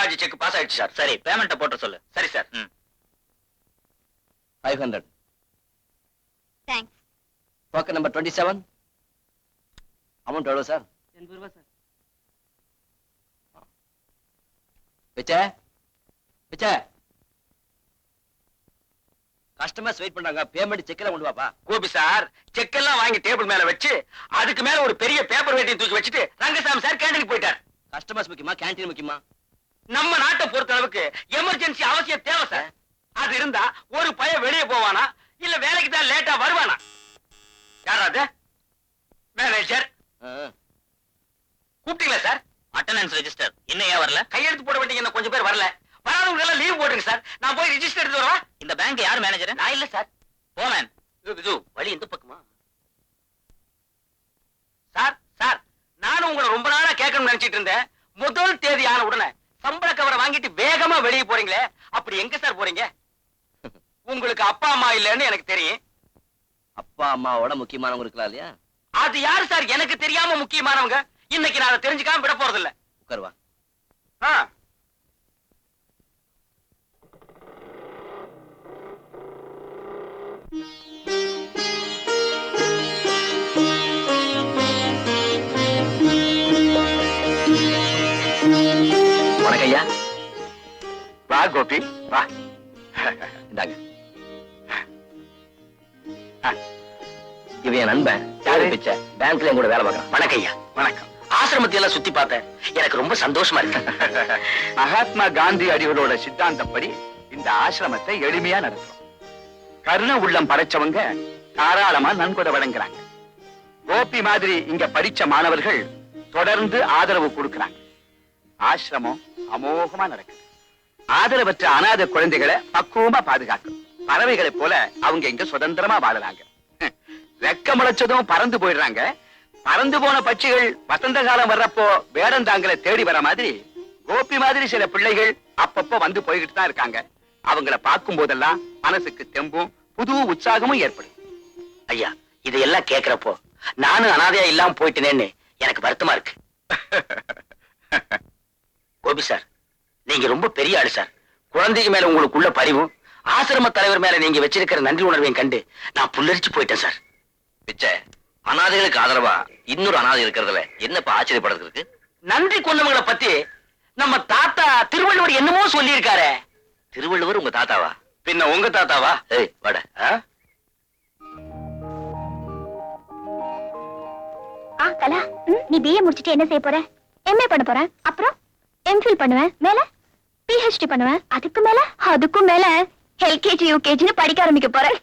Balaji check pass ஆயிடுச்சு sir. சரி, பேமெண்ட்டை போட்டு சொல்லு. சரி sir. 500. Thanks. Token number 27. Amount எவ்வளவு சார்? 80 ரூபாய் சார். பிச்சை பிச்சை, கஸ்டமர்ஸ் வெயிட் பண்றாங்க, பேமெண்ட் செக்ல கொண்டு வாப்பா. கோபி சார், செக் எல்லாம் வாங்கி டேபிள் மேல வச்சு அதுக்கு மேல ஒரு பெரிய பேப்பர் வெயிட்டையும் தூக்கி வச்சுட்டு ரங்கசாமி சார் கேண்டீனுக்கு போயிட்டார். கஸ்டமர்ஸ் முக்கியமா கேண்டீன் முக்கியமா? நம்ம நாட்டை பொறுத்த அளவுக்கு எமர்ஜென்சி அவசியம் தேவை சார். அது இருந்தா ஒரு பையன் வெளியே போவானா இல்ல வேலைக்கு தான் லேட்டா வருவானா? யாராவது மேனேஜர் கூப்பிட்டீங்களா சார்? அட்டெண்டன்ஸ் ரெஜிஸ்டர் இன்னும் ஏன் வரல? கையெழுத்து போட வேண்டிய கொஞ்சம் பேர் வரல. வராதவங்க எல்லாம் லீவ் போடுங்க சார். நான் போய் ரெஜிஸ்டர் எடுத்து வரவா? இந்த பேங்க் யார் மேனேஜர்? நான் இல்ல சார். போமேன். இது வழி எந்த பக்கமா? சார் சார், நானும் உங்களை ரொம்ப நாளா கேட்கணும்னு நினைச்சிட்டு இருந்தேன். முதல் தேதி ஆன உடனே சம்பள கவரை வாங்கிட்டு வேகமா வெளியே போறீங்களே, அப்படி எங்க சார் போறீங்க? உங்களுக்கு அப்பா அம்மா இல்லன்னு எனக்கு தெரியும். அப்பா அம்மாவோட முக்கியமானவங்க இருக்கலாம் இல்லையா? அது யாரு சார் எனக்கு தெரியாம முக்கியமானவங்க? இன்னைக்கு நான் அதை தெரிஞ்சுக்காம விட போறது இல்ல. உட்காருவா. வணக்கம் ஐயா. வா கோபி வா. இந்தாங்க. இவன் என் நண்பன் பிச்சை, பேங்க்ல கூட வேலை பார்க்கறான். வணக்கம் ஐயா. வணக்கம். ஆசிரமத்தை எல்லாம் சுத்தி பார்த்தேன், எனக்கு ரொம்ப சந்தோஷமா இருக்கு. மகாத்மா காந்தி அடிகளோட சித்தாந்தப்படி இந்த ஆசிரமத்தை எளிமையா நடத்துறோம். கருண உள்ளம் படைச்சவங்க தாராளமா நன்கொடை வழங்குறாங்க. கோபி மாதிரி இங்க படிச்ச மாணவர்கள் தொடர்ந்து ஆதரவு கொடுக்கறாங்க. ஆசிரமம் அமோகமா நடக்குது. ஆதரவற்ற அநாத குழந்தைகளை பக்குவமா பாதுகாக்கும். பறவைகளை போல அவங்க இங்க சுதந்திரமா வாழறாங்க. ரெக்க முளைச்சதும் பறந்து போயிடுறாங்க. பறந்து போன பட்சிகள் வசந்த காலம் வர்றப்போ வேடந்தாங்களை தேடி வர மாதிரி கோபி மாதிரி சில பிள்ளைகள் அப்பப்போ வந்து போய்கிட்டு தான் இருக்காங்க. அவங்கள பார்க்கும் போதெல்லாம் மனசுக்கு தெம்பும் புது உற்சாகமும் ஏற்படும். ஐயா, இதையெல்லாம் கேட்கிறப்போ நானும் அனாதையா இல்லாம போயிட்டேனேன்னு எனக்கு வருத்தமா இருக்கு. கோபி சார், நீங்க ரொம்ப பெரிய ஆளு சார். குழந்தைக்கு மேல உங்களுக்குள்ள பரிவும் ஆசிரம தலைவர் மேல நீங்க வச்சிருக்கிற நன்றி உணர்வையும் கண்டு நான் புல்லரிச்சு போயிட்டேன் சார். பிச்சை, அனாதைகளுக்கு ஆதரவா இன்னொரு அனாதை இருக்கிறதுல என்னப்பா ஆச்சரியப்படுறது இருக்கு? நன்றி கொண்டவங்களை பத்தி நம்ம தாத்தா திருவள்ளுவர் என்னமோ சொல்லி இருக்காரு. திருவள்ளுவர் உங்க தாத்தாவா? பின்ன உங்க தாத்தாவா? ஏய் வாட. கலா, நீ பிஏ முடிச்சிட்டு என்ன செய்ய போற? எம்ஏ பண்ண போற, அப்புறம் எம்ஃபில் பண்ணுவேன், மேல பிஹெச்டி பண்ணுவேன், அதுக்கும் மேல எல்கேஜி யூகேஜின்னு படிக்க ஆரம்பிக்க போறேன்.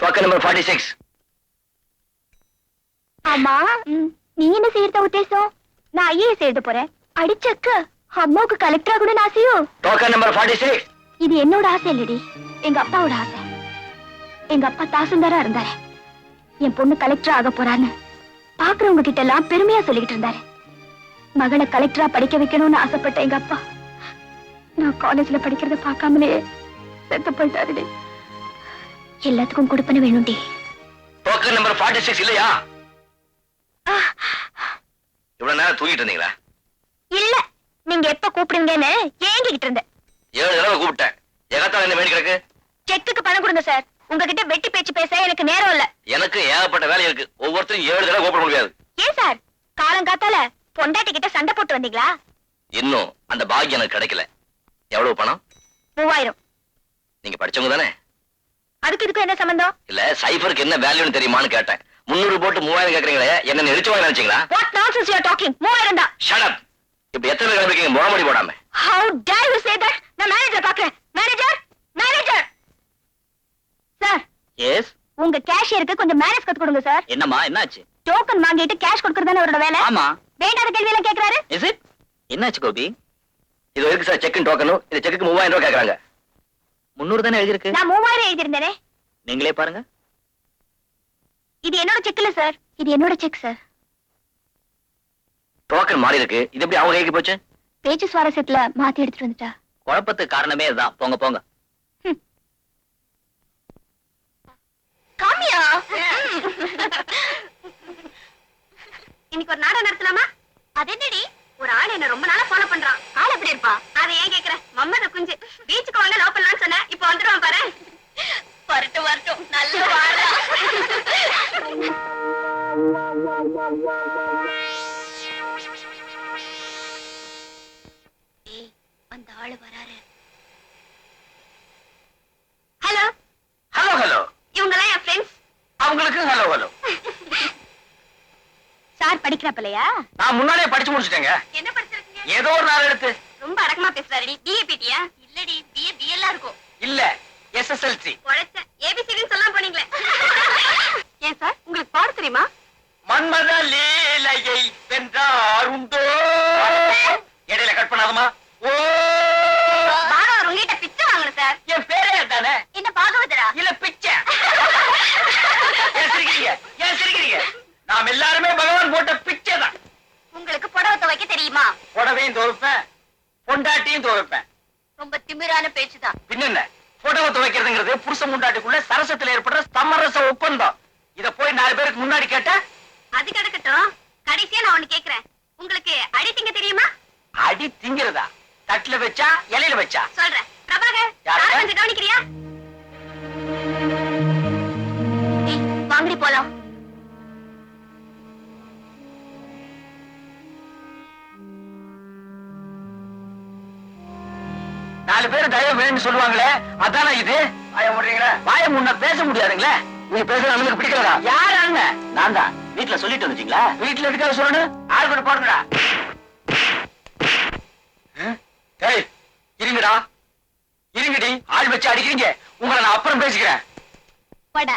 Token number 46. ஆமா, நீ என்ன செய்யறத உத்தேசம்? நான் ஐஏஎஸ் எழுத போறேன். அடிச்சக்க அம்மாவுக்கு கலெக்டர் ஆகணும்னு ஆசையோ? Token number 46. இது என்னோட ஆசை இல்லடி, எங்க அப்பாவோட ஆசை. எங்க அப்பா தாசில்தாரா இருந்தாரு. என் பொண்ணு கலெக்டர் ஆக போறான்னு பாக்குறவங்க கிட்ட எல்லாம் பெருமையா சொல்லிக்கிட்டு இருந்தாரு. மகளை கலெக்டரா படிக்க வைக்கணும்னு ஆசைப்பட்ட எங்க அப்பா நான் காலேஜ்ல படிக்கிறத பார்க்காமலே செத்து போயிட்டாருடி. எல்லாத்துக்கும் கொடுப்பன வேணும்டி. டோக்கன் நம்பர் 46 இல்லையா? இவ்வளவு நேரம் தூங்கிட்டு இருந்தீங்களா? இல்ல, நீங்க எப்ப கூப்பிடுங்கன்னு ஏங்கிக்கிட்டு இருந்தேன். 7 தடவை கூப்பிட்டேன். எகத்தால என்ன வேண்டி கிடக்கு? செக்குக்கு பணம் கொடுங்க சார். உங்ககிட்ட வெட்டி பேச்சு பேச எனக்கு நேரம் இல்ல. எனக்கு ஏகப்பட்ட வேலை இருக்கு. ஒவ்வொருத்தரும் 7 தடவை கூப்பிட முடியாது. ஏன் சார், காலங்காத்தால பொண்டாட்டி கிட்ட சண்டை போட்டு வந்தீங்களா? இன்னும் அந்த பாக்கியம் எனக்கு கிடைக்கல. எவ்வளவு பணம்? 3000. நீங்க படிச்சவங்க தானே? அதுக்கு இதுக்கு என்ன சம்பந்தம்? இல்ல, சைபருக்கு என்ன வேல்யூன்னு தெரியுமான்னு கேட்டேன். 300 போட்டு 3000 கேக்குறீங்களே, என்ன நெரிச்சு வாங்க நினைச்சீங்களா? What nonsense you are talking? 3000 தான். Shut up. இப்ப எத்தனை பேர் கிளம்பிருக்கீங்க முகமடி போடாம? How dare you say that? நான் மேனேஜர் பாக்குறேன். Manager sir. எஸ். உங்க கேஷியருக்கு கொஞ்சம் மேனேஜ் கத்து கொடுங்க சார். என்னம்மா, என்னாச்சு? டோக்கன் வாங்கிட்டு கேஷ் கொடுக்கறதானே அவரோட வேலை. ஆமா. வேண்டாத கேள்வி எல்லாம் கேக்குறாரு. Is it? என்னாச்சு கோபி? இது இருக்கு சார் செக் டோக்கனும். இந்த செக்குக்கு 3000 ரூபாய் கேக்குறாங்க. 300 தானே எழுதி இருக்கு. நான் 3000 எழுதிருந்தேனே. நீங்களே பாருங்க. இது என்னோட செக் இல்ல சார், இது என்னோட செக் சார். டோக்கன் மாறி இருக்கு. இது எப்படி அவங்க கைக்கு போச்சு? பேச்சு சுவாரஸ்யத்துல மாத்தி எடுத்துட்டு வந்துட்டா. குழப்பத்துக்கு காரணமே இதுதான். போங்க போங்க. காமியா, இன்னைக்கு ஒரு நாடகம் நடத்தலாமா? அது என்னடி, ஒரு ஆளு என்ன ரொம்ப நாளா ஃபாலோ பண்றான். ஆள் எப்படி இருப்பான்? அதை ஏன் கேக்குற? மம்மத குஞ்சு. பீச்சுக்கு வாங்க லவ் பண்ணலாம்னு சொன்னேன். இப்போ வந்துருவான் பாரு. வரட்டும் வரட்டும். நல்ல வாடா. ஏய், அந்த ஆளு வராரு. Hello hello hello. இவங்கலாம் என் ஃப்ரெண்ட்ஸ். அவங்களுக்கு ஹலோ ஹலோ. சார் படிக்கிறப்பலையா? நான் முன்னாடியே படிச்சு முடிச்சிட்டேங்க. என்ன படிச்சிருக்கீங்க? ஏதோ ஒரு நாள் எடுத்து. ரொம்ப அடக்கமா பேசுறாருடி. பிஏபிடியா? இல்லடி, பிஎல்லாம் இருக்கும். இல்ல எஸ்எஸ்எல்சி. உழைச்ச ஏபிசிடின்னு சொல்லாம போனீங்களே. ஏன் சார் உங்களுக்கு பாட தெரியுமா? மன்மத லீலையை வென்றார் உண்டோ. இடையில கட் பண்ணாதமா. ஓ பாகவதர் உங்ககிட்ட பிச்சை வாங்கணும் சார். என் பேரே தானே. என்ன பாகவதரா? இல்ல பிச்சை. ஏன் சிரிக்கிறீங்க? ஏன் சிரிக்கிறீங்க? நாம் எல்லாருமே பகவான் போட்ட பிச்சை தான். உங்களுக்கு புடவை துவைக்க தெரியுமா? புடவையும் துவைப்பேன், பொண்டாட்டியும் துவைப்பேன். ரொம்ப திமிரான பேச்சுதான். பின்ன புடவை துவைக்கிறதுங்கிறது புருஷ முண்டாட்டிக்குள்ள சரசத்துல ஏற்படுற சமரச ஒப்பந்தம். இத போய் 4 பேருக்கு முன்னாடி கேட்டா அது கிடக்கட்டும். கடைசியா நான் ஒண்ணு கேக்குறேன். உங்களுக்கு அடி திங்க தெரியுமா? அடி திங்கிறதா? தட்டுல வச்சா இலையில வச்சா? சொல்றேன். பிரபாகர், யாரு? யாரை கொஞ்சம் கவனிக்கிறியா? ஏய், வாங்கடி போலாம். நாலு பேர் தயவு வேணும்னு சொல்லுவாங்களே, அதானே இது. வாய முடுறீங்களா? வாய முன்ன பேச முடியாதுங்களே. நீங்க பேசுறது நமக்கு பிடிக்கலடா. யார் அண்ணன்? நான் தான். வீட்டுல சொல்லிட்டு வந்துட்டீங்களா? வீட்டுல இருக்காத சொல்லணும். ஆள் கூட போடுங்கடா. டேய் இருங்கடா, இருங்கடி. ஆள் வச்சு அடிக்கிறீங்க. உங்களை நான் அப்புறம் பேசிக்கிறேன். போடா.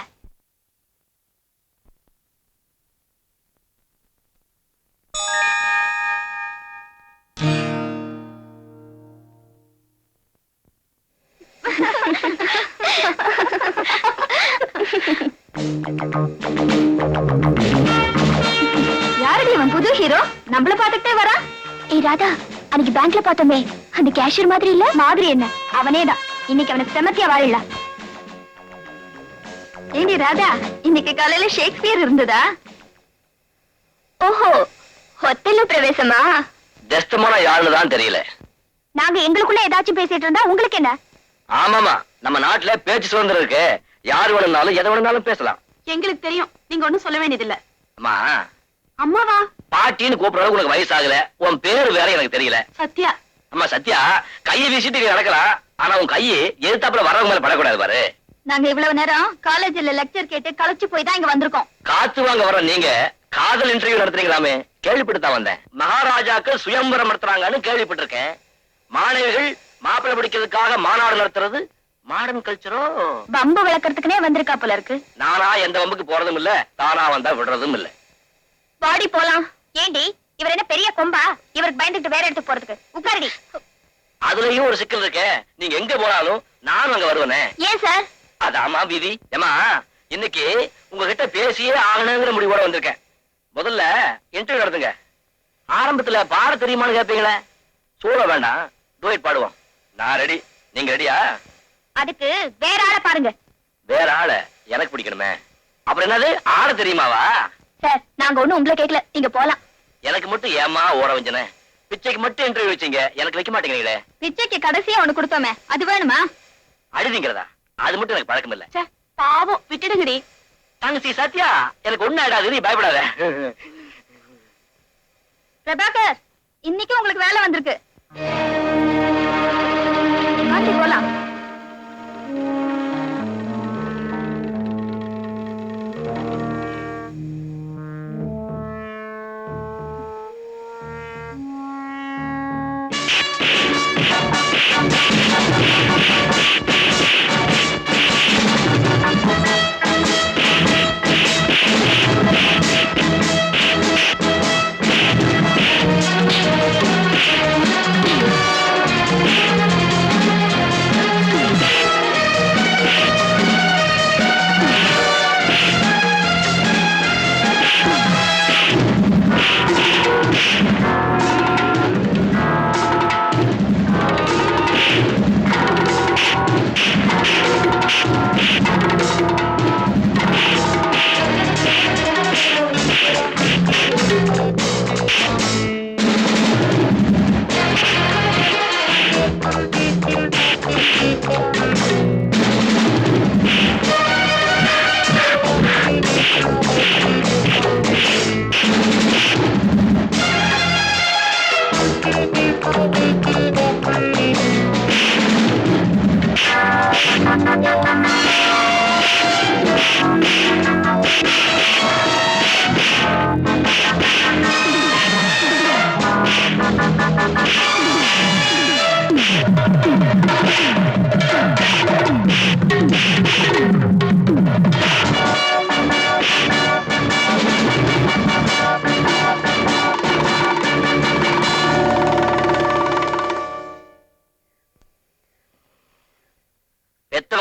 யாரடி அவன்? புது ஹீரோ நம்மள பாத்துட்டே வரா. ஏய் ராதா, அன்னைக்கு பேங்க்ல பார்த்தோமே, அந்த கேஷியர் மாதிரி இல்ல? மாதிரி என்ன, அவனேதான். இன்னைக்கு அவனுக்கு செமத்தியா வாழல. ஏண்டி ராதா, இன்னைக்கு காலையில ஷேக்ஸ்பியர் இருந்ததா? ஓஹோ, ஹோட்டல்ல பிரவேசமா? டெஸ்டமான யாருன்னு தான் தெரியல. நாங்க எங்களுக்குள்ள ஏதாச்சும் பேசிட்டு இருந்தா உங்களுக்கு என்ன? ஆமாமா, நம்ம நாட்டுல பேச்சு சுதந்திரம் இருக்கு. யாரு வேணும்னாலும் எதை வேணும்னாலும் பேசலாம். எங்களுக்கு தெரியும், நீங்க ஒண்ணும் சொல்ல வேண்டியதில்ல. அம்மா, அம்மாவா? பாட்டின்னு கூப்பிடுறது உனக்கு வயசாகல. உன் பேரு வேற எனக்கு தெரியல. சத்யா. அம்மா சத்யா, கையை வீசிட்டு நீ நடக்கலாம். ஆனா உன் கையை எதிர்த்தாப்புல வரவங்க மேல படக்கூடாது பாரு. நாங்க இவ்வளவு நேரம் காலேஜ்ல லெக்சர் கேட்டு களைச்சு போய் தான் இங்க வந்திருக்கோம். காத்து வாங்க வர நீங்க காதல் இன்டர்வியூ நடத்துறீங்களாமே, கேள்விப்பட்டுதான் வந்தேன். மகாராஜாக்கள் சுயம்பரம் நடத்துறாங்கன்னு கேள்விப்பட்டிருக்கேன். மாணவிகள் மாப்பிள்ளை பிடிக்கிறதுக்காக மாநாடு நடத்துறது மாடர்ன் கல்ச்சரோ? பம்பு விளக்கறதுக்குனே வந்திருக்கா போல இருக்கு. நானா எந்த வம்புக்கு போறதும் இல்ல, தானா வந்தா விடுறதும் இல்ல. வாடி போலாம். ஏண்டி, இவர் என்ன பெரிய கொம்பா? இவருக்கு பயந்துட்டு வேற இடத்துக்கு போறதுக்கு? உட்காருடி. அதுலயும் ஒரு சிக்கல் இருக்கே. நீங்க எங்க போனாலும் நானும் அங்க வருவேனே. ஏன் சார்? அதாமா விதி. ஏமா, இன்னைக்கு உங்ககிட்ட பேசியே ஆகணுங்கிற முடிவோட வந்திருக்கேன். முதல்ல இன்டர்வியூ நடத்துங்க. ஆரம்பத்துல பாட தெரியுமான்னு கேட்பீங்களே, சூழ வேண்டாம், டூயட் பாடுவோம். நான் ரெடி, நீங்க ரெடியா? அதுக்கு வேற ஆளை பாருங்க. வேற ஆள எனக்கு பிடிக்கணுமே. அப்புறம் என்னது, ஆட தெரியுமாவா? சார், நாங்க ஒண்ணும் உங்களை கேட்கல, நீங்க போலாம். எனக்கு மட்டும் ஏமா ஓர வஞ்சன? பிச்சைக்கு மட்டும் இன்டர்வியூ வச்சீங்க, எனக்கு வைக்க மாட்டேங்கிறீங்களே. பிச்சைக்கு கடைசியா ஒண்ணு கொடுத்தோமே, அது வேணுமா? அழுதிங்கிறதா? அது மட்டும் எனக்கு பழக்கம் இல்ல. ச்சே, பாவம், விட்டுடுங்கடி. தங்கச்சி சத்யா, எனக்கு ஒண்ணு ஆயிடாது, நீ பயப்படாத. பிரபாகர், இன்னைக்கு உங்களுக்கு வேலை வந்திருக்கு. வாடி போலாம்.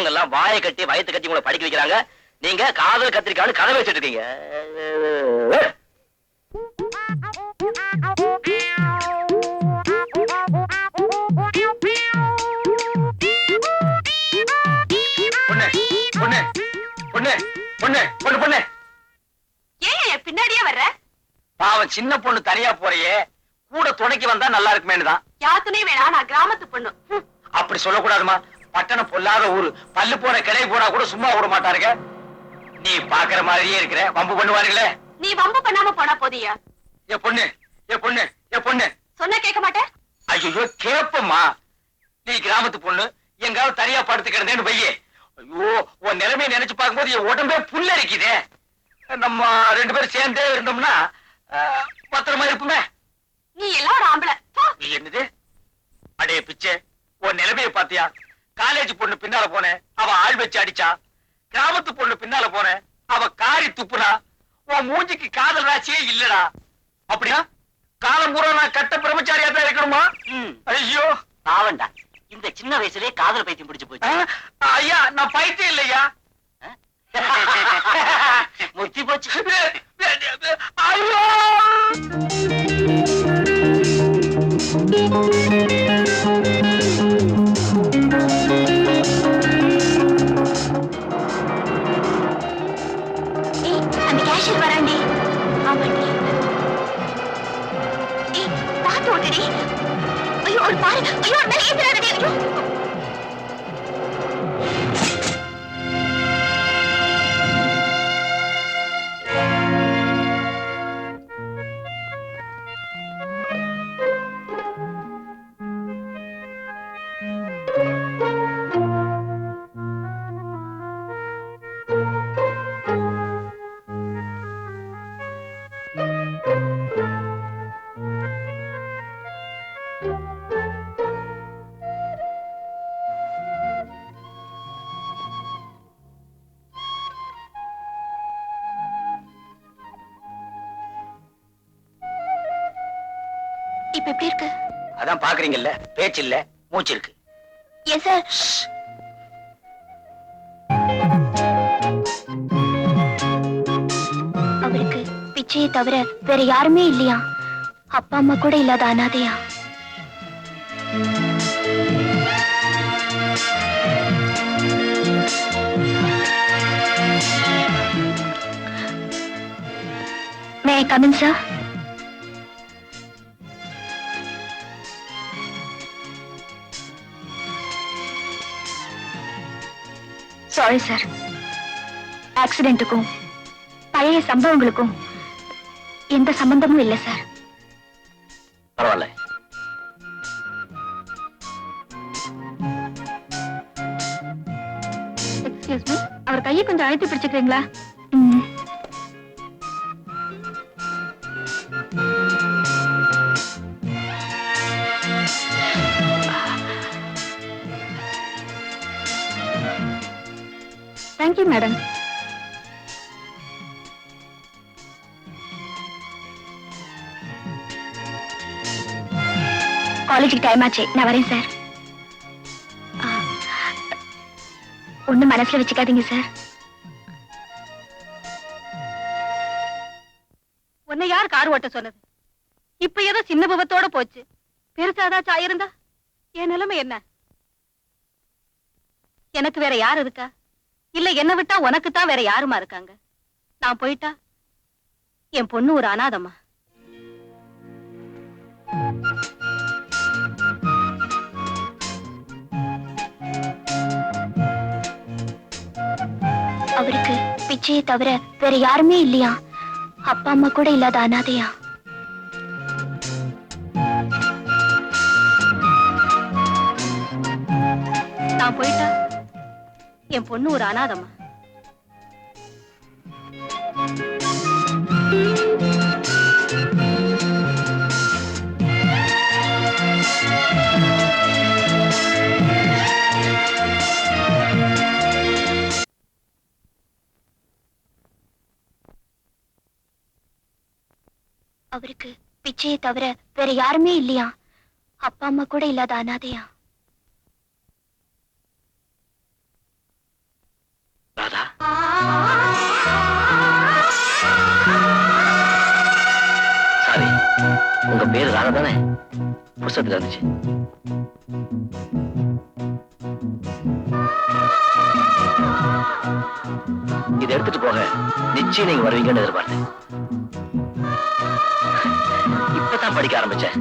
பெரியவங்க எல்லாம் வாயை கட்டி வயத்து கட்டி உங்களை படிக்க வைக்கிறாங்க. நீங்க காதல் கத்திரிக்கான்னு கதை வச்சுட்டு இருக்கீங்க. பொண்ணு பொண்ணு பொண்ணு பொண்ணு பொண்ணு ஏன் பின்னாடியே வர்ற? பாவம் சின்ன பொண்ணு தனியா போறியே, கூட துணைக்கு வந்தா நல்லா இருக்குமேனுதான். யாத்துனே வேணா, நான் கிராமத்து பொண்ணு. அப்படி சொல்லக்கூடாதுமா. பட்டணம் பொல்லாத ஊரு, பல்லு போற கிளை போனா கூட சும்மா விட மாட்டாருங்க. நீ பாக்குற மாதிரியே இருக்கிற, வம்பு பண்ணுவாருங்களே. நீ வம்பு பண்ணாம போனா போதியா? ஏ பொண்ணு ஏ பொண்ணு ஏ பொண்ணு சொன்னா கேட்க மாட்டேன். ஐயோ கேப்பம்மா, நீ கிராமத்து பொண்ணு எங்காவது தனியா படுத்து கிடந்தேன்னு வையே. ஐயோ உன் நிலைமையை நினைச்சு பார்க்கும்போது என் உடம்பே புல்லரிக்குதே. நம்ம 2 பேரும் சேர்ந்தே இருந்தோம்னா பத்திரமா இருப்புமே. நீ எல்லாம் ஒரு ஆம்பளை. என்னது அடே பிச்சை, உன் நிலைமையை பாத்தியா? காலேஜ் பொண்ணு பின்னால போனேன், அவ ஆள் வச்சு அடிச்சா. கிராமத்து பொண்ணு பின்னால போனேன், அவ காரி துப்புனா. உன் மூஞ்சிக்கு காதல் ராசியே இல்லடா. அப்படியா காலம் பூரா நான் கட்ட பிரம்மச்சாரியா தான் இருக்கணுமா? ஐயோ பாவண்டா, இந்த சின்ன வயசுலயே காதல் பைத்தியம் பிடிச்சு போச்சு. ஐயா நான் பைத்தியம் இல்லையா. முத்தி போச்சு. ஐயோ அந்த கேஷியர் வராண்டி. ஆமாண்டி. பார்த்து ஓட்டுடி. ஐயோ ஒரு பாரு. ஐயோ மேல ஏத்துறாதடி. ஐயோ இப்ப எப்படி இருக்கு? அதான் பாக்குறீங்கல்ல, பேச்சு இல்ல மூச்சு இருக்கு. Yes sir. அவருக்கு பிச்சையை தவிர வேற யாருமே இல்லையா? அப்பா அம்மா கூட இல்லாத அனாதையா? May I come in sir? Sorry sir, ஆக்சிடென்ட்டுக்கும் பழைய சம்பவங்களுக்கும் எந்த சம்பந்தமும் இல்லை சார். பரவாயில்ல. எக்ஸ்கியூஸ் மீ, அவர் கையை கொஞ்சம் அழைத்து பிடிச்சுக்கிறீங்களா? Thank you madam. காலேஜுக்கு டைம் ஆச்சு, நான் வரேன் சார். ஒண்ணும் மனசுல வச்சுக்காதீங்க சார். உன்னை யார் கார் ஓட்ட சொன்னது? இப்ப ஏதோ சின்ன விபத்தோட போச்சு. பெருசாதாச்சும் ஆயிருந்தா என் நிலைமை என்ன? எனக்கு வேற யார் இருக்கா? இல்ல என்ன விட்டா உனக்கு தான் வேற யாருமா இருக்காங்க? நான் போயிட்டா என் பொண்ணு ஒரு அனாதமா. அவருக்கு பிச்சையை தவிர வேற யாருமே இல்லையா? அப்பா அம்மா கூட இல்லாத அனாதையா? நான் போயிட்டா என் பொண்ணு ஒரு அனாதமா. அவருக்கு பிச்சையை தவிர வேற யாருமே இல்லையா? அப்பா அம்மா கூட இல்லாத அனாதையா? உங்க பேரு ராதா தானே? புஸ்தகத்துல இருந்துச்சு. இதை எடுத்துட்டு போக நிச்சயம் நீங்க வருவீங்கன்னு எதிர்பார்த்தேன். இப்பதான் படிக்க ஆரம்பிச்சேன்.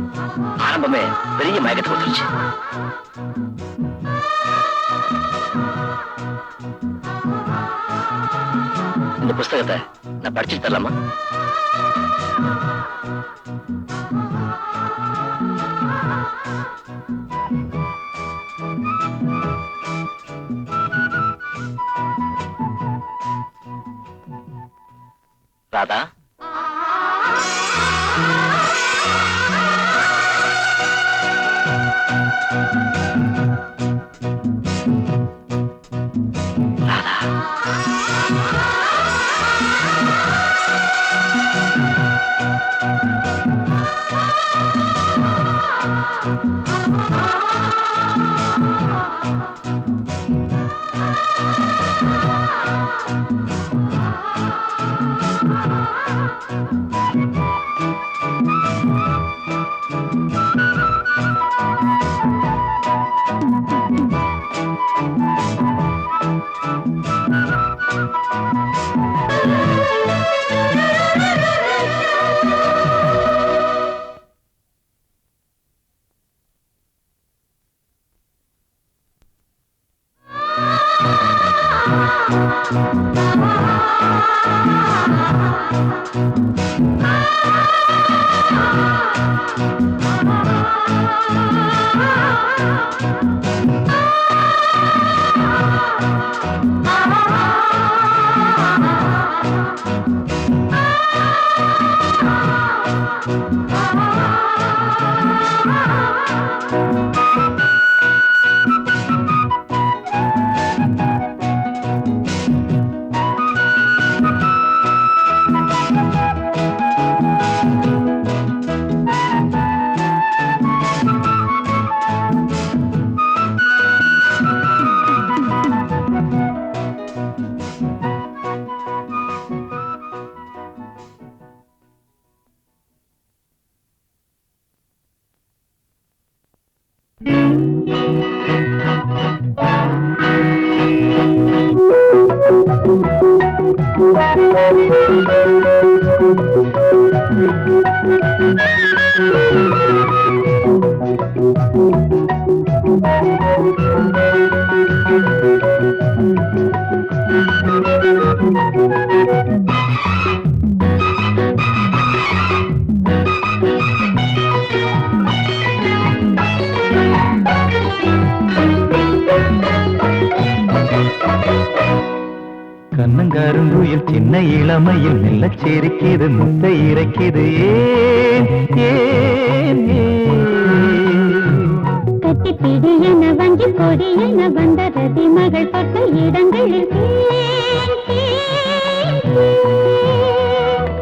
ஆரம்பமே பெரிய மயக்கத்தை கொடுத்துருச்சு. இந்த புஸ்தகத்தை நான் படிச்சுட்டு தரலாமா? ராதா, கண்ணங்கருங்குயில் சின்ன இளமையில் மெல்லச் சிரிக்குது, முத்தை இறைக்குது. ஏன் ஏன் கட்டிப்பிடி என வஞ்சி கொடி என வந்த ரதி மகள் தொட்ட இடங்களில்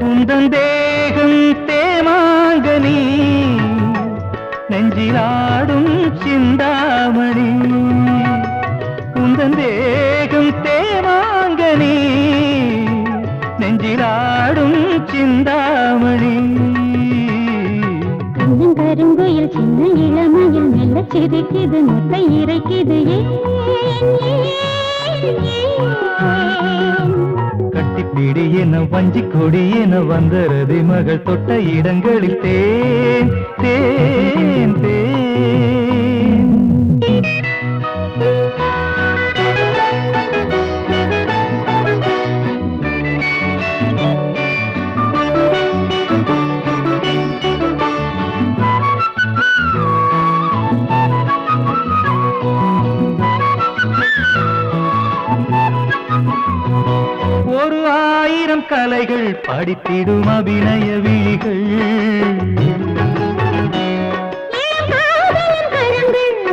உந்தன் தேகம் தேமாங்கனி, நெஞ்சிலாடும் சிந்தாமணி. உந்தன் தேகம் தேமாங்கனி, நெஞ்சிலாடும் சிந்தாமணி. கருங்குயில் சின்ன இளமையில் மெல்ல சிரிக்குது, முட்டை இறைக்குது. கட்டிப்பிடி என வஞ்சி கொடி என வந்த ரதி மகள் தொட்ட இடங்களில் தேன் தேன் தேன். ஒரு ஆயிரம் கலைகள் படித்திடும் அபிநய விழிகள்,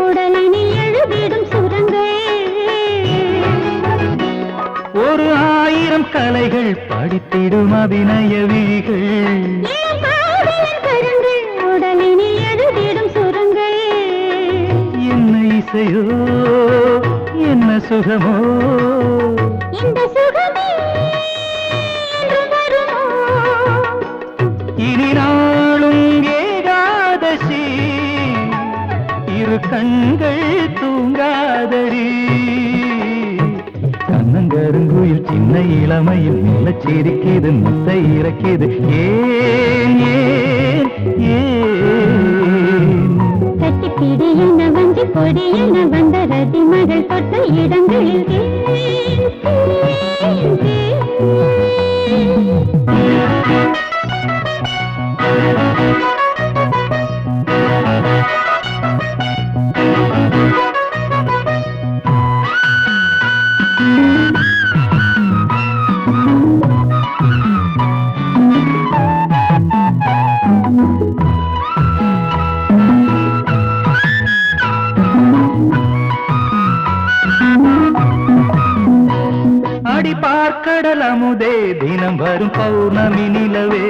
உடலினில் எழுதிடும் சுரங்கள். ஒரு ஆயிரம் கலைகள் படித்திடும் அபிநய விழிகள், உடலினில் எழுதிடும் சுரங்கள். என்ன இசையோ என்ன சுகமோ, இந்த சுகமே என்று வருமோ? இனி நாளும் கண்கள் தூங்காதடி கண்ணங்கருங்குயில் சின்ன இளமையில் மெல்ல சிரிக்குது முத்தை இறக்கிது ஏன் ஏன் ஏன் கட்டிப்பிடி என வஞ்சி கொடி என வந்த ரதி மகள் தொட்ட இடங்களில் அடி பார்க்கடல் அமுதே தினம் வரும் பௌர்ணமி நிலவே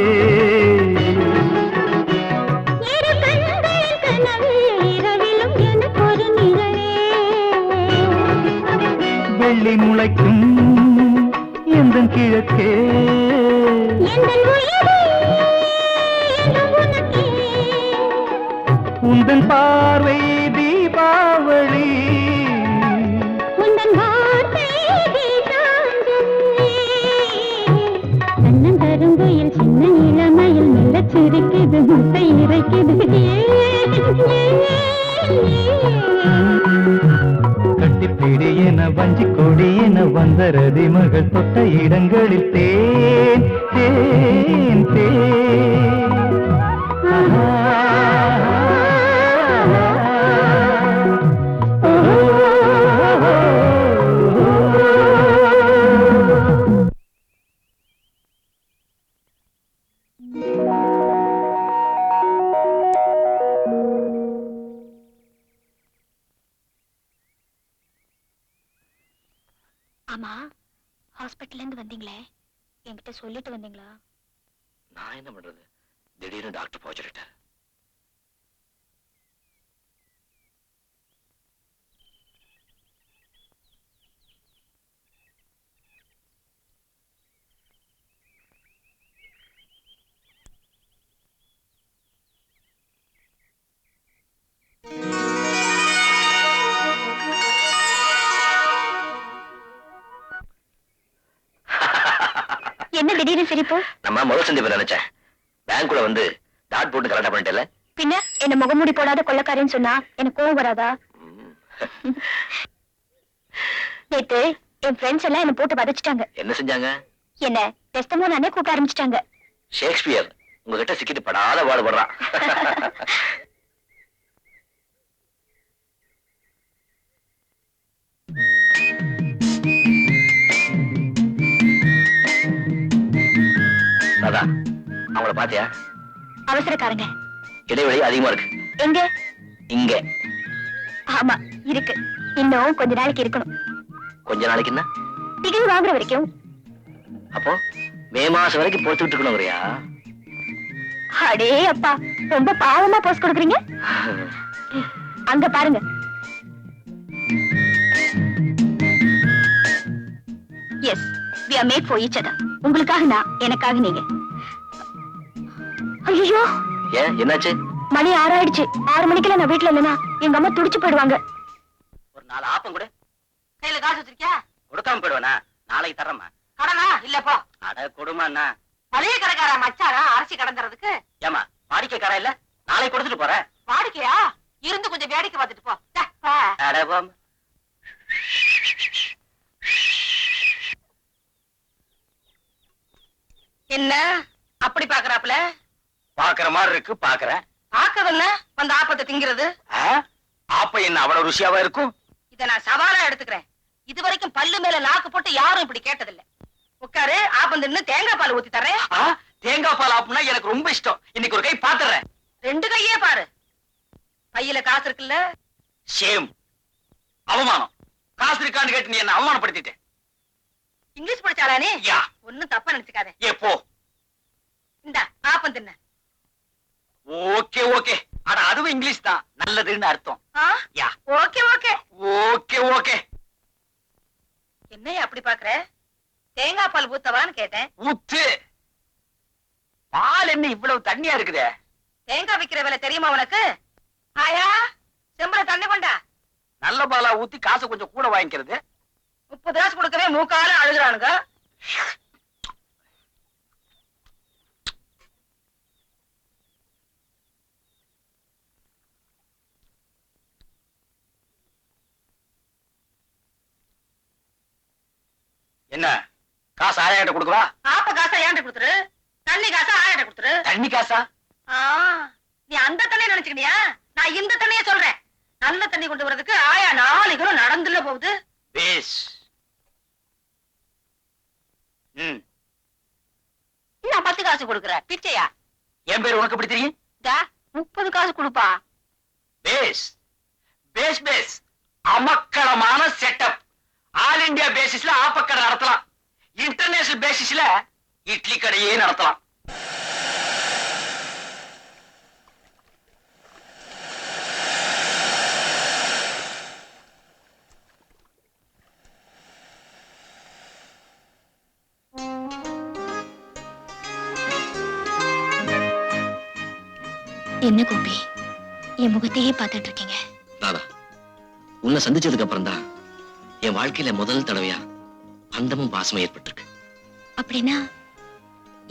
வெள்ளி முளைக்கும் எந்தன் கிழக்கே உந்தன் பார்வை தீபாவளி கருங்குயில் சின்ன இளமையில் மெல்ல சிரிக்குது முட்டை இறைக்குது கட்டிப்பிடி என வஞ்சி கொடி என வந்த ரதி மகள் தொட்ட இடங்களில் தேன் தேன் தேன் ஆஹா. ஆமா, ஹாஸ்பிட்டல்ல இருந்து வந்தீங்களே, என்கிட்ட சொல்லிட்டு வந்தீங்களா? நான் என்ன பண்றது, திடீர்னு டாக்டர் போக சொல்லிட்டார். என்ன திடீர்னு சிரிப்பு? நம்ம முதல் சந்திப்பு நினைச்சேன். பேங்க்குள்ள வந்து டாட் போட்டு கரெக்டா பண்ணிட்டல. பின்ன என்ன முகமூடி போடாத கொள்ளக்காரின்னு சொன்னா எனக்கு கோவம் வராதா? நேத்து என் ஃப்ரெண்ட்ஸ் எல்லாம் என்ன போட்டு வதச்சிட்டாங்க. என்ன செஞ்சாங்க? என்ன டெஸ்டமோனானே கூப்பிட ஆரம்பிச்சிட்டாங்க. ஷேக்ஸ்பியர் உங்ககிட்ட சிக்கிட்டு படாத பாடுபடுறான். ராதா, அவங்கள பாத்தியா? அவசரக்காரங்க. இடைவெளி அதிகமா இருக்கு. எங்க? இங்க. ஆமா இருக்கு. இன்னும் கொஞ்ச நாளைக்கு இருக்கணும். கொஞ்ச நாளைக்கு என்ன? டிகிரி வாங்குற வரைக்கும். அப்போ மே மாசம் வரைக்கும் பொறுத்துட்டு இருக்கணுங்கிறியா? அடே அப்பா, ரொம்ப பாவமா போஸ் கொடுக்குறீங்க. அங்க பாருங்க. Yes, we are made for each other. உங்களுக்காக நான், எனக்காக நீங்க. ஐயோ, ஏன் என்னாச்சு? மணி 6 ஆயிடுச்சு. 6 மணிக்கெல்லாம் நான் வீட்டுல இல்லைன்னா எங்க அம்மா துடிச்சு போயிடுவாங்க. ஒரு 4 ஆப்பம் கூட கையில காசு வச்சிருக்கியா? கொடுக்காம போயிடுவேனா? நாளைக்கு தர்றமா. கடனா இல்லப்பா. அட கொடுமாண்ணா. பழைய கடைக்கார மச்சாரா அரிசி கடந்துறதுக்கு. ஏமா வாடிக்கைக்காரன் இல்ல? நாளைக்கு கொடுத்துட்டு போறேன். வாடிக்கையா? இருந்து கொஞ்சம் வேடிக்கை பார்த்துட்டு போ. அட போம். என்ன அப்படி பாக்குறாப்ல? பாக்குற மாதிரி இருக்கு, பாக்குறேன். பாக்குறது என்ன, வந்து ஆப்பத்தை திங்கிறது. ஆப்ப என்ன அவ்வளவு ருசியாவா இருக்கும்? இத நான் சவாலா எடுத்துக்கிறேன். இது வரைக்கும் பல்லு மேல நாக்கு போட்டு யாரும் இப்படி கேட்டதில்லை. உட்காரு, ஆப்பம் தின்னு தேங்காய் பால் ஊத்தி தரேன். தேங்காய் பால் ஆப்புனா எனக்கு ரொம்ப இஷ்டம். இன்னைக்கு ஒரு கை பாத்துறேன். 2 கையே பாரு. பையில காசு இருக்குல்ல? ஷேம், அவமானம். காசு இருக்கான்னு கேட்டு நீ என்ன அவமானப்படுத்திட்டேன். இங்கிலீஷ் படிச்சாளா நீ? யா. ஒண்ணும் தப்பா நினைச்சுக்காத. ஏ போ. இந்த ஆப்பம் தின்ன. Okay okay. அட அதுவும் இங்கிலீஷ் தான். நல்லதுன்னு அர்த்தம். Yeah. Okay okay. Okay okay. என்னைய அப்படி பாக்குற? தேங்காய் பால் ஊத்தவான்னு கேட்டேன். ஊத்து. பால் என்ன இவ்வளவு தண்ணியா இருக்குதே? தேங்காய் விக்கிற விலை தெரியுமா உனக்கு? ஆயா, செம்பல தண்ணி கொண்டா. நல்ல பாலா ஊத்தி காசு கொஞ்சம் கூட வாங்கிக்கிறது. 30 காசு கொடுக்கவே மூக்கால அழுகுறானுங்க. என்ன காசு 1000 கொடுக்கவா? ஆப்ப காசை ஏன்ட்ட கொடுத்துரு, தண்ணி காசை ஆயாட்ட கொடுத்துரு. தண்ணி காசா? ஆ, நீ அந்த தண்ணியை நினைச்சுக்கிட்டியா? நான் இந்த தண்ணியை சொல்றேன். நல்ல தண்ணி கொண்டு வரதுக்கு ஆயா 4 கிலோ நடந்துல போகுது. பேஸ். நான் 10 காசு கொடுக்குறேன். பிச்சையா? என் பேர் உனக்கு எப்படி தெரியும்? 30 காசு கொடுப்பா. பேஸ் பேஸ் பேஸ். அமக்களமான செட்டப். ஆல் இந்தியா பேசிஸ்ல ஆப்பக்கடை நடத்தலாம். இன்டர்நேஷனல் பேசிஸ்ல இட்லி கடையே நடத்தலாம். என்ன கோபி, என் முகத்தையே பார்த்துட்டு இருக்கீங்க? ராதா, உன்னை சந்திச்சதுக்கு அப்புறம் தான் என் வாழ்க்கையில முதல் தடவையா பந்தமும் பாசமும் ஏற்பட்டிருக்கு. அப்படின்னா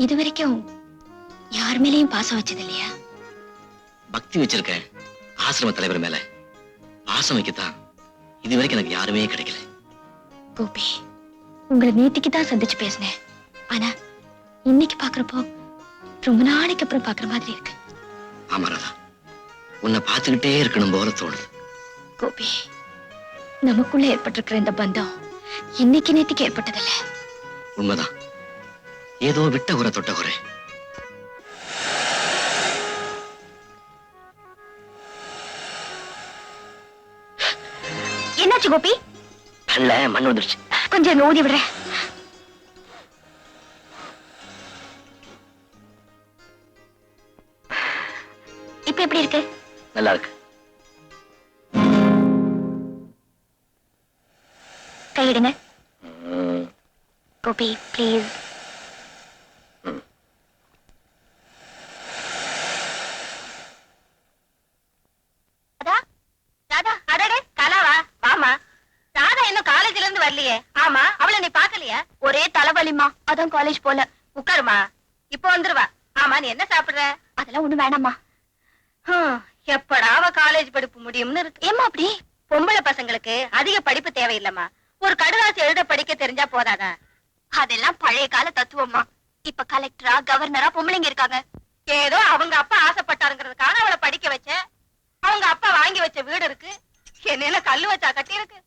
இதுவரைக்கும் யார் மேலேயும் பாசம் வச்சது இல்லையா? பக்தி வச்சிருக்க ஆசிரம தலைவர் மேல பாசம் வைக்கத்தான் இதுவரைக்கும் எனக்கு யாருமே கிடைக்கல. கோபி, உங்களை நேத்திக்கு தான் சந்திச்சு பேசினேன். ஆனா இன்னைக்கு பாக்குறப்போ ரொம்ப நாளைக்கு அப்புறம் பாக்குற மாதிரி இருக்கு. ஆமா ராதா, உன்னை பார்த்துக்கிட்டே இருக்கணும் போல தோணுது. கோபி, நமக்குள்ள ஏற்பட்டிருக்கிற இந்த பந்தம் இன்னைக்கு நேத்திக்கு ஏற்பட்டதில்ல. உண்மைதான், ஏதோ விட்ட குறை தொட்ட குறை. என்னாச்சு கோபி? கண்ணுல மண் வந்துருச்சு. கொஞ்சம் ஊதி விடுறேன். இப்ப எப்படி இருக்கு? நல்லா இருக்கு. கையிடுங்க ம், கோபி, ப்ளீஸ். ராதா, அடடே, கலாவா? வாமா. ராதா இன்னும் காலேஜ்ல இருந்து வரலையே. ஆமா, அவளை நீ பாக்கலையா? ஒரே தலைவலிமா, அதான் காலேஜ் போல. உட்காருமா, இப்ப வந்துருவா. ஆமா, நீ என்ன சாப்பிடுற? அதெல்லாம் ஒண்ணு வேணாமா. எப்படா அவ காலேஜ் படிப்பு முடியும்னு இருக்கு. ஏமா அப்படி? பொம்பளை பசங்களுக்கு அதிக படிப்பு தேவையில்லம்மா. ஒரு கடுதாசி எழுத படிக்க தெரிஞ்சா போதாதா? அதெல்லாம் பழைய கால தத்துவமா. இப்ப கலெக்டரா கவர்னரா பொம்பளைங்க இருக்காங்க. ஏதோ அவங்க அப்பா ஆசைப்பட்டாருங்கிறதுக்காக அவளை படிக்க வச்ச. அவங்க அப்பா வாங்கி வச்ச வீடு இருக்கு. என்ன கல்லு வச்சா கட்டி இருக்கு.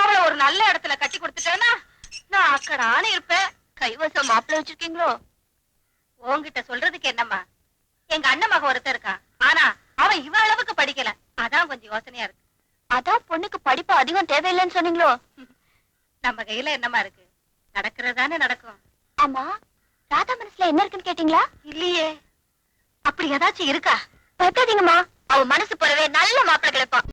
அவளை ஒரு நல்ல இடத்துல கட்டி கொடுத்துட்டேன்னா நான் அக்கடான்னு இருப்பேன். கைவசம் மாப்பிள்ள வச்சிருக்கீங்களோ? உன்கிட்ட சொல்றதுக்கு என்னம்மா, எங்க அண்ணன் மகன் ஒருத்தன் இருக்கான். ஆனா அவன் இவ அளவுக்கு படிக்கல. அதான் கொஞ்சம் யோசனையா இருக்கு. அதான் பொண்ணுக்கு படிப்பு அதிகம் தேவையில்லைன்னு சொன்னீங்களோ? நம்ம கையில என்னமா இருக்கு? நடக்கிறதானே நடக்கும். ஆமா, ராதா மனசுல என்ன இருக்குன்னு கேட்டீங்களா? இல்லையே. அப்படி ஏதாச்சும் இருக்கா? பயப்படாதீங்கம்மா, அவ மனசு போறவே நல்ல மாப்பிள்ளை கிடைப்பான்.